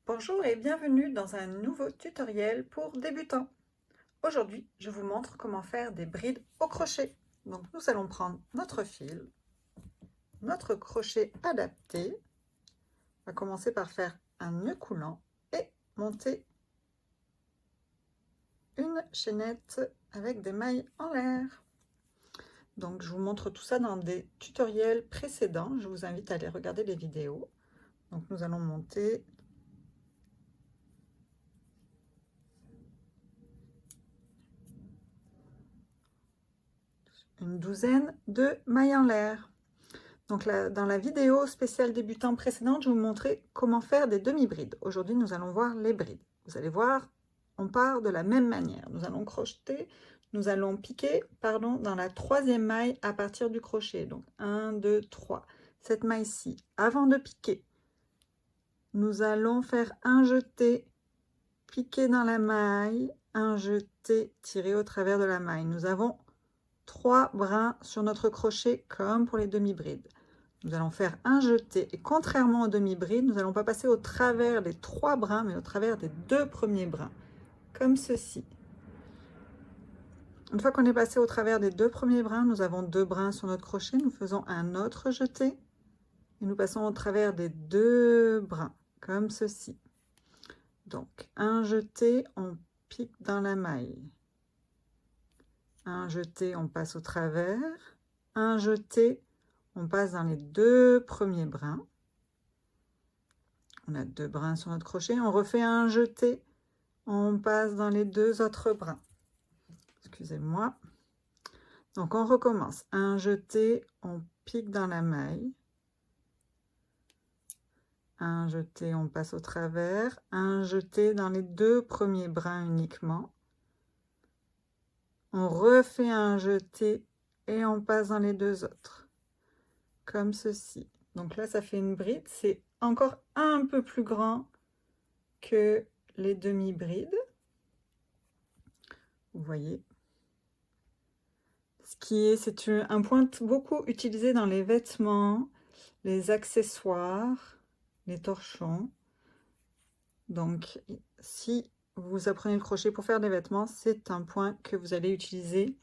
Bonjour et bienvenue dans un nouveau tutoriel pour débutants. Aujourd'hui, je vous montre comment faire des brides au crochet. Donc nous allons prendre notre fil, notre crochet adapté. On va commencer par faire un nœud coulant et monter une chaînette avec des mailles en l'air. Donc je vous montre tout ça dans des tutoriels précédents. Je vous invite à aller regarder les vidéos. Donc nous allons monter une douzaine de mailles en l'air. Donc là, dans la vidéo spéciale débutant précédente, je vous montrais comment faire des demi-brides. Aujourd'hui, nous allons voir les brides. Vous allez voir, on part de la même manière. Nous allons crocheter, nous allons piquer, pardon, dans la troisième maille à partir du crochet. Donc 1, 2, 3. Cette maille-ci, avant de piquer, nous allons faire un jeté, piquer dans la maille, un jeté, tirer au travers de la maille. Nous avons 3 brins sur notre crochet comme pour les demi-brides. Nous allons faire un jeté et contrairement aux demi-brides, nous n'allons pas passer au travers des 3 brins, mais au travers des 2 premiers brins, comme ceci. Une fois qu'on est passé au travers des 2 premiers brins, nous avons 2 brins sur notre crochet, nous faisons un autre jeté et nous passons au travers des 2 brins, comme ceci. Donc, un jeté, on pique dans la maille. Un jeté, on passe au travers. Un jeté, on passe dans les 2 premiers brins. On a 2 brins sur notre crochet. On refait un jeté. On passe dans les 2 autres brins. Excusez-moi. Donc, on recommence. Un jeté, on pique dans la maille. Un jeté, on passe au travers. Un jeté dans les 2 premiers brins uniquement. On refait un jeté et on passe dans les 2 autres. Comme ceci. Donc là, ça fait une bride. C'est encore un peu plus grand que les demi-brides. Vous voyez. C'est un point beaucoup utilisé dans les vêtements, les accessoires, les torchons. Donc, si vous apprenez le crochet pour faire des vêtements, c'est un point que vous allez utiliser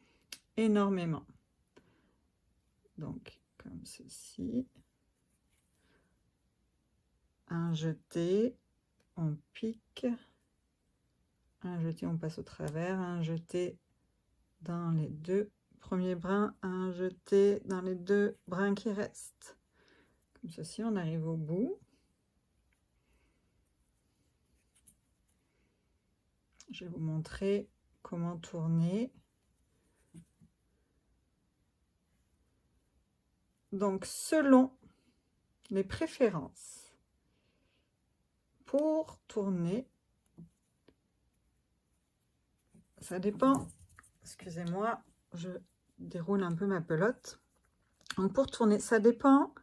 énormément. Donc, comme ceci. Un jeté, on pique. Un jeté, on passe au travers. Un jeté dans les 2 premiers brins. Un jeté dans les 2 brins qui restent. Comme ceci, on arrive au bout. Je vais vous montrer comment tourner. Donc, selon les préférences, pour tourner, ça dépend, excusez-moi, je déroule un peu ma pelote. Donc, pour tourner, ça dépend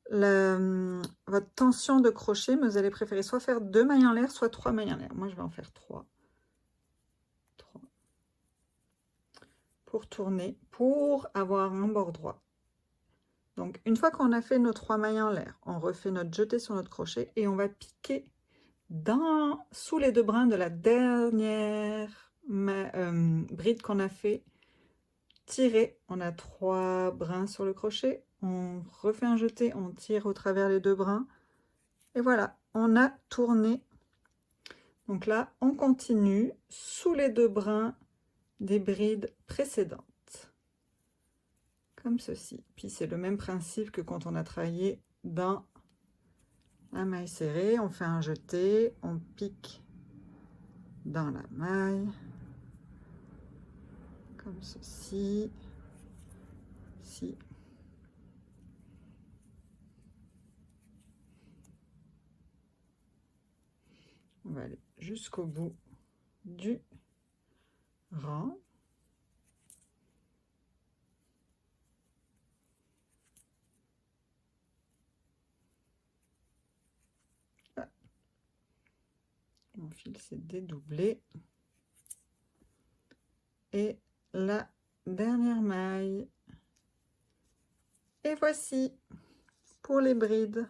votre tension de crochet, mais vous allez préférer soit faire 2 mailles en l'air, soit 3 mailles en l'air. Moi, je vais en faire 3. Pour tourner, pour avoir un bord droit. Donc, une fois qu'on a fait nos 3 mailles en l'air, on refait notre jeté sur notre crochet et on va piquer sous les 2 brins de la dernière bride qu'on a fait. Tirer, on a 3 brins sur le crochet, on refait un jeté, on tire au travers les 2 brins. Et voilà, on a tourné. Donc là, on continue sous les 2 brins des brides précédentes. Comme ceci. Puis c'est le même principe que quand on a travaillé dans la maille serrée. On fait un jeté, on pique dans la maille. Comme ceci. Ici. On va aller jusqu'au bout du rang. Mon fil s'est dédoublé. Et la dernière maille. Et voici pour les brides.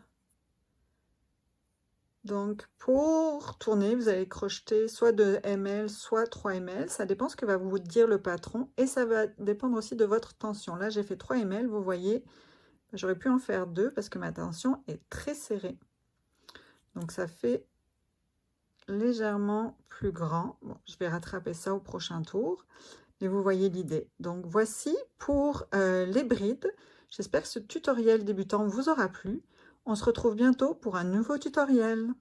Donc, pour tourner, vous allez crocheter soit 2 ml, soit 3 ml. Ça dépend ce que va vous dire le patron. Et ça va dépendre aussi de votre tension. Là, j'ai fait 3 ml. Vous voyez, j'aurais pu en faire 2 parce que ma tension est très serrée. Donc, ça fait légèrement plus grand. Bon, je vais rattraper ça au prochain tour. Mais vous voyez l'idée. Donc, voici pour les brides. J'espère que ce tutoriel débutant vous aura plu. On se retrouve bientôt pour un nouveau tutoriel.